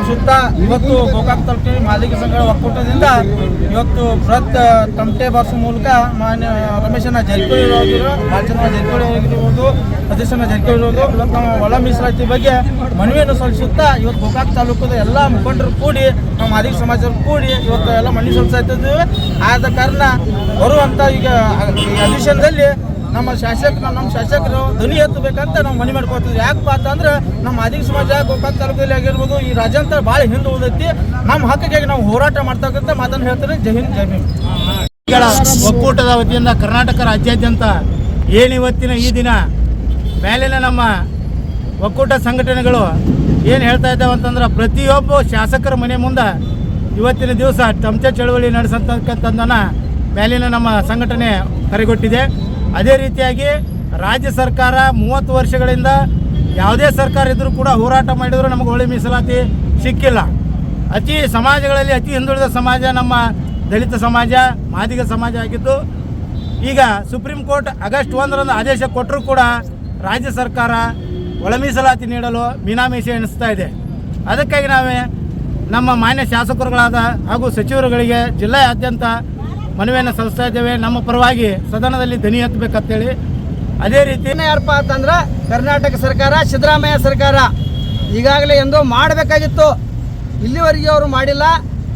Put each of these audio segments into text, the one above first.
ಶ್ರಮಿಸುತ್ತಾ ಇವತ್ತು ಗೋಕಾಕ್ ತಾಲೂಕಿನ ಮಾದಿಗ ಸಂಘಗಳ ಒಕ್ಕೂಟದಿಂದ ಇವತ್ತು ಬೃಹತ್ ತಮಟೆ ಬಾರಿಸುವ ಮೂಲಕ ಮಾನ್ಯ ರಮೇಶನ ಜಾರಕಿಹೊಳಿ ಆಗಿರೋ ಬಾಲಚಂದ್ರ ಜಾರಕಿಹೊಳಿ ಆಗಿರ್ಬೋದು, ಸತೀಶನ ಜಾರಕಿಹೊಳಿ ಇರ್ಬೋದು, ಇವತ್ತು ನಾವು ಒಳ ಮೀಸಲಾತಿ ಬಗ್ಗೆ ಮನವಿಯನ್ನು ಸಲ್ಲಿಸುತ್ತಾ ಇವತ್ತು ಗೋಕಾಕ್ ತಾಲೂಕದ ಎಲ್ಲ ಮುಖಂಡರು ಕೂಡಿ ನಾವು ಮಾದಿಗ ಸಮಾಜರು ಕೂಡಿ ಇವತ್ತು ಎಲ್ಲ ಮನವಿ ಸಲ್ಲಿಸ್ತಾ ಇದ್ದೇವೆ. ಆದ ಕಾರಣ ಬರುವಂಥ ಈಗ ಅಧಿವೇಶನದಲ್ಲಿ ನಮ್ಮ ಶಾಸಕರು ಧ್ವನಿ ಎತ್ತಬೇಕಂತ ನಾವು ಮನವಿ ಮಾಡ್ಕೊಳ್ತೀವಿ. ಯಾಕಪ್ಪ ಅಂತಂದ್ರೆ ನಮ್ಮ ಮಾದಿಗ ಸಮಾಜ ಗೋಕಾಕ್ ತಾಲೂಕಲ್ಲಿ ಆಗಿರ್ಬೋದು ಈ ರಾಜ್ಯಾಂತರ ಭಾಳ ಹಿಂದೆ ಉಳಿದೈತಿ. ನಮ್ಮ ಹಕ್ಕಿಗಾಗಿ ನಾವು ಹೋರಾಟ ಮಾಡ್ತಕ್ಕಂಥ ಮಾತನ್ನು ಹೇಳ್ತಾರೆ. ಜೈ ಹಿಂದ್ ಜೈ ಭೀಮ್. ಒಕ್ಕೂಟದ ವತಿಯಿಂದ ಕರ್ನಾಟಕ ರಾಜ್ಯಾದ್ಯಂತ ಇವತ್ತಿನ ಈ ದಿನ ಮೇಲಿನ ನಮ್ಮ ಒಕ್ಕೂಟ ಸಂಘಟನೆಗಳು ಏನು ಹೇಳ್ತಾ ಇದ್ದಾವೆ ಅಂತಂದ್ರೆ ಪ್ರತಿಯೊಬ್ಬ ಶಾಸಕರ ಮನೆ ಮುಂದೆ ಇವತ್ತಿನ ದಿವಸ ಟಮಟೆ ಚಳವಳಿ ನಡೆಸತಕ್ಕಂಥದ್ದನ್ನು ಮೇಲಿನ ನಮ್ಮ ಸಂಘಟನೆ ಕರೆಗೊಟ್ಟಿದೆ. ಅದೇ ರೀತಿಯಾಗಿ ರಾಜ್ಯ ಸರ್ಕಾರ 30 ವರ್ಷಗಳಿಂದ ಯಾವುದೇ ಸರ್ಕಾರ ಇದ್ದರೂ ಕೂಡ ಹೋರಾಟ ಮಾಡಿದರೂ ನಮಗೆ ಒಳ್ಳೆ ಮೀಸಲಾತಿ ಸಿಕ್ಕಿಲ್ಲ. ಸಮಾಜಗಳಲ್ಲಿ ಅತಿ ಹಿಂದುಳಿದ ಸಮಾಜ ನಮ್ಮ ದಲಿತ ಸಮಾಜ, ಮಾದಿಗ ಸಮಾಜ ಆಗಿದ್ದು, ಈಗ ಸುಪ್ರೀಂ ಕೋರ್ಟ್ ಆಗಸ್ಟ್ 1ರಂದು ಆದೇಶ ಕೊಟ್ಟರೂ ಕೂಡ ರಾಜ್ಯ ಸರ್ಕಾರ ಒಳ ಮೀಸಲಾತಿ ನೀಡಲು ಮೀನಾಮೀಷೆ ಎಣಿಸ್ತಾ ಇದೆ. ಅದಕ್ಕಾಗಿ ನಾವೇ ನಮ್ಮ ಮಾನ್ಯ ಶಾಸಕರುಗಳಾದ ಹಾಗೂ ಸಚಿವರುಗಳಿಗೆ ಜಿಲ್ಲೆಯಾದ್ಯಂತ ಮನವಿಯನ್ನು ಸಲ್ಲಿಸ್ತಾ ಇದ್ದೇವೆ. ನಮ್ಮ ಪರವಾಗಿ ಸದನದಲ್ಲಿ ಧ್ವನಿ ಎತ್ತಬೇಕಂತೇಳಿ. ಅದೇ ರೀತಿ ಯಾರಪ್ಪ ಅಂತಂದ್ರೆ ಕರ್ನಾಟಕ ಸರ್ಕಾರ, ಸಿದ್ದರಾಮಯ್ಯ ಸರ್ಕಾರ ಈಗಾಗಲೇ ಎಂದೋ ಮಾಡಬೇಕಾಗಿತ್ತು, ಇಲ್ಲಿವರೆಗೆ ಅವರು ಮಾಡಿಲ್ಲ.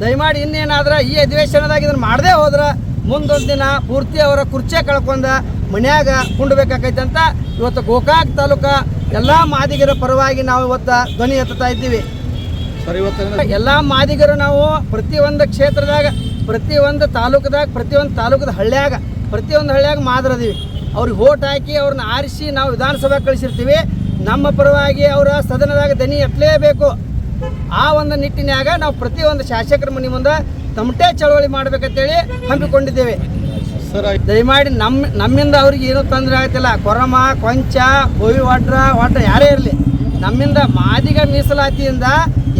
ದಯಮಾಡಿ ಇನ್ನೇನಾದ್ರೆ ಈ ಅಧಿವೇಶನದಾಗ ಇದನ್ನು ಮಾಡದೇ ಹೋದ್ರೆ ಮುಂದೊಂದು ದಿನ ಪೂರ್ತಿ ಅವರ ಕುರ್ಚಿ ಕಳ್ಕೊಂಡ ಮನ್ಯಾಗ ಕುಂಡಬೇಕಾಗೈತೆ ಅಂತ ಇವತ್ತು ಗೋಕಾಕ್ ತಾಲೂಕು ಎಲ್ಲ ಮಾದಿಗರ ಪರವಾಗಿ ನಾವು ಇವತ್ತು ಧ್ವನಿ ಎತ್ತುತ್ತಾ ಇದ್ದೀವಿ. ಎಲ್ಲ ಮಾದಿಗರು ನಾವು ಪ್ರತಿಯೊಂದು ಕ್ಷೇತ್ರದಾಗ, ಪ್ರತಿಯೊಂದು ತಾಲೂಕದ ಹಳ್ಳಿಯಾಗ ಮಾದರದೀವಿ. ಅವ್ರಿಗೆ ಓಟ್ ಹಾಕಿ ಅವ್ರನ್ನ ಆರಿಸಿ ನಾವು ವಿಧಾನಸಭೆ ಕಳಿಸಿರ್ತೀವಿ. ನಮ್ಮ ಪರವಾಗಿ ಅವರ ಸದನದಾಗ ಧ್ವನಿ ಎತ್ತಲೇಬೇಕು. ಆ ಒಂದು ನಿಟ್ಟಿನಾಗ ನಾವು ಪ್ರತಿಯೊಂದು ಶಾಸಕರ ಮನೆ ಮುಂದೆ ತಮಟೆ ಚಳವಳಿ ಮಾಡ್ಬೇಕಂತೇಳಿ ಹಮ್ಮಿಕೊಂಡಿದ್ದೇವೆ. ದಯಮಾಡಿ ನಮ್ಮಿಂದ ಅವ್ರಿಗೆ ಏನೂ ತೊಂದರೆ ಆಗ್ತಿಲ್ಲ. ಕೊರಮ, ಕೊಂಚ, ಬೋವಿ ವಾಟ್ರ ಯಾರೇ ಇರಲಿ, ನಮ್ಮಿಂದ ಮಾದಿಗ ಮೀಸಲಾತಿಯಿಂದ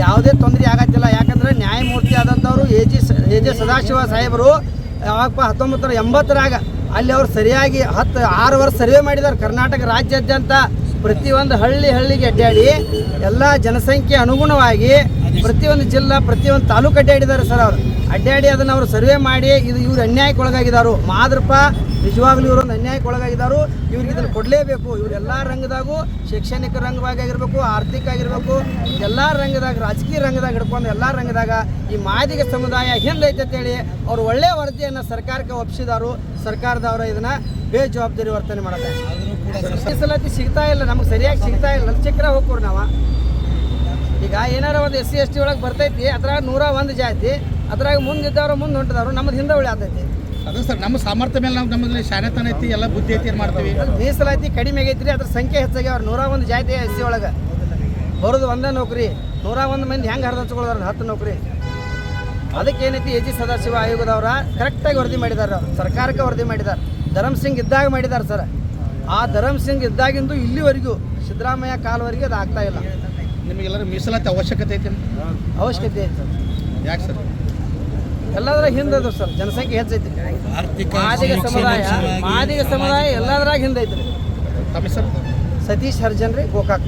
ಯಾವುದೇ ತೊಂದರೆ ಆಗತ್ತಿಲ್ಲ. ಯಾಕಂದರೆ ನ್ಯಾಯಮೂರ್ತಿ ಆದಂಥವರು ಎ ಜೆ ಸದಾಶಿವ ಸಾಹೇಬರು 1980ರಾಗ ಅಲ್ಲಿ ಅವರು ಸರಿಯಾಗಿ 6 ವರ್ಷ ಸರ್ವೆ ಮಾಡಿದ್ದಾರೆ. ಕರ್ನಾಟಕ ರಾಜ್ಯಾದ್ಯಂತ ಪ್ರತಿಯೊಂದು ಹಳ್ಳಿಗೆ ಅಡ್ಡಾಡಿ ಎಲ್ಲ ಜನಸಂಖ್ಯೆ ಅನುಗುಣವಾಗಿ ಪ್ರತಿಯೊಂದು ಜಿಲ್ಲಾ, ಪ್ರತಿಯೊಂದು ತಾಲೂಕು ಅಡ್ಡಾಡಿದ್ದಾರೆ ಸರ್. ಅವರು ಅಡ್ಡಾಡಿ ಅದನ್ನು ಅವರು ಸರ್ವೆ ಮಾಡಿ ಇವ್ರು ಅನ್ಯಾಯಕ್ಕೆ ಒಳಗಾಗಿದ್ದಾರೆ. ಮಾದ್ರಪ್ಪ ನಿಜವಾಗ್ಲೂ ಇವರೊಂದು ಅನ್ಯಾಯಕ್ಕೆ ಒಳಗಾಗಿದ್ದಾರೆ. ಇವ್ರಿಗೆ ಇದನ್ನು ಕೊಡಲೇಬೇಕು. ಇವರೆಲ್ಲ ರಂಗದಾಗೂ, ಶೈಕ್ಷಣಿಕ ರಂಗವಾಗಿ ಆಗಿರಬೇಕು, ಆರ್ಥಿಕ ಆಗಿರಬೇಕು, ಎಲ್ಲ ರಂಗದಾಗ, ರಾಜಕೀಯ ರಂಗದಾಗ ಹಿಡ್ಕೊಂಡು ಎಲ್ಲ ರಂಗದಾಗ ಈ ಮಾದಿಗ ಸಮುದಾಯ ಹಿಂದೈತೆ ಅಂತೇಳಿ ಅವರು ಒಳ್ಳೆಯ ವರದಿಯನ್ನು ಸರ್ಕಾರಕ್ಕೆ ಒಪ್ಪಿಸಿದಾರು. ಸರ್ಕಾರದವರು ಇದನ್ನು ಬೇಜವಾಬ್ದಾರಿ ವರ್ತನೆ ಮಾಡುತ್ತೆ. ಮೀಸಲಾತಿ ಸಿಗ್ತಾ ಇಲ್ಲ, ನಮಗೆ ಸರಿಯಾಗಿ ಸಿಗ್ತಾ ಇಲ್ಲ. ಲಕ್ಷಕರ ಹೋಗ್ಕೊರು ನಾವು. ಈಗ ಏನಾರ ಒಂದು SC ST ಒಳಗೆ ಬರ್ತೈತಿ, ಅದ್ರಾಗ 101 ಜಾತಿ, ಅದ್ರಾಗ ಮುಂದಿದ್ದವರು ಮುಂದೆ ಹೊಂಟಿದವರು, ನಮ್ಮದು ಹಿಂದೆ ಉಳಿ ಆಗ್ತೈತಿ. ಅದು ಸರ್ ನಮ್ಮ ಸಾಮರ್ಥ್ಯ ಮೇಲೆ ನಮ್ಮಲ್ಲಿ ಶಾಣೆತನ ಐತಿ, ಎಲ್ಲ ಬುದ್ಧಿ ಐತಿ, ಏನು ಮಾಡ್ತೀವಿ. ಮೀಸಲಾತಿ ಕಡಿಮೆ ಆಗೈತ್ರಿ, ಅದ್ರ ಸಂಖ್ಯೆ ಹೆಚ್ಚಾಗ್ಯಾವ. 101 ಜಾತಿ SC ಒಳಗೆ ಬರೋದು ಒಂದೇ ನೌಕರಿ. 101 ಮಂದಿ ಹೆಂಗೆ ಹರಿದಚ್ಕೊಳ್ಳೋದ್ರ 10 ನೌಕರಿ. ಅದಕ್ಕೆ ಏನೈತಿ, ಎ ಜಿ ಸದಾಶಿವ ಆಯೋಗದವರ ಕರೆಕ್ಟಾಗಿ ವರದಿ ಮಾಡಿದ್ದಾರೆ. ಅವರು ಸರ್ಕಾರಕ್ಕೆ ವರದಿ ಮಾಡಿದ್ದಾರೆ. ಧರಮ್ ಸಿಂಗ್ ಇದ್ದಾಗ ಮಾಡಿದ್ದಾರೆ ಸರ್. ಆ ಧರಮ್ ಸಿಂಗ್ ಇದ್ದಾಗಿಂದು ಇಲ್ಲಿವರೆಗೂ ಸಿದ್ದರಾಮಯ್ಯ ಕಾಲವರೆಗೆ ಅದು ಆಗ್ತಾ ಇಲ್ಲ. ನಿಮಗೆಲ್ಲರೂ ಮೀಸಲಾತಿ ಅವಶ್ಯಕತೆ ಐತೆ? ಅವಶ್ಯಕತೆ ಐತೆ ಸರ್. ಯಾಕೆ ಸರ್? ಎಲ್ಲದ್ರಾಗ ಹಿಂದದು ಸರ್, ಜನಸಂಖ್ಯೆ ಹೆಚ್ಚೈತಿ. ಮಾದಿಗ ಸಮುದಾಯ ಎಲ್ಲದ್ರಾಗ ಹಿಂದೈತ್ರಿ. ತಮ್ಮ ಸರ್? ಸತೀಶ್ ಹರ್ಜನ್ ರೀ, ಗೋಕಾಕ್.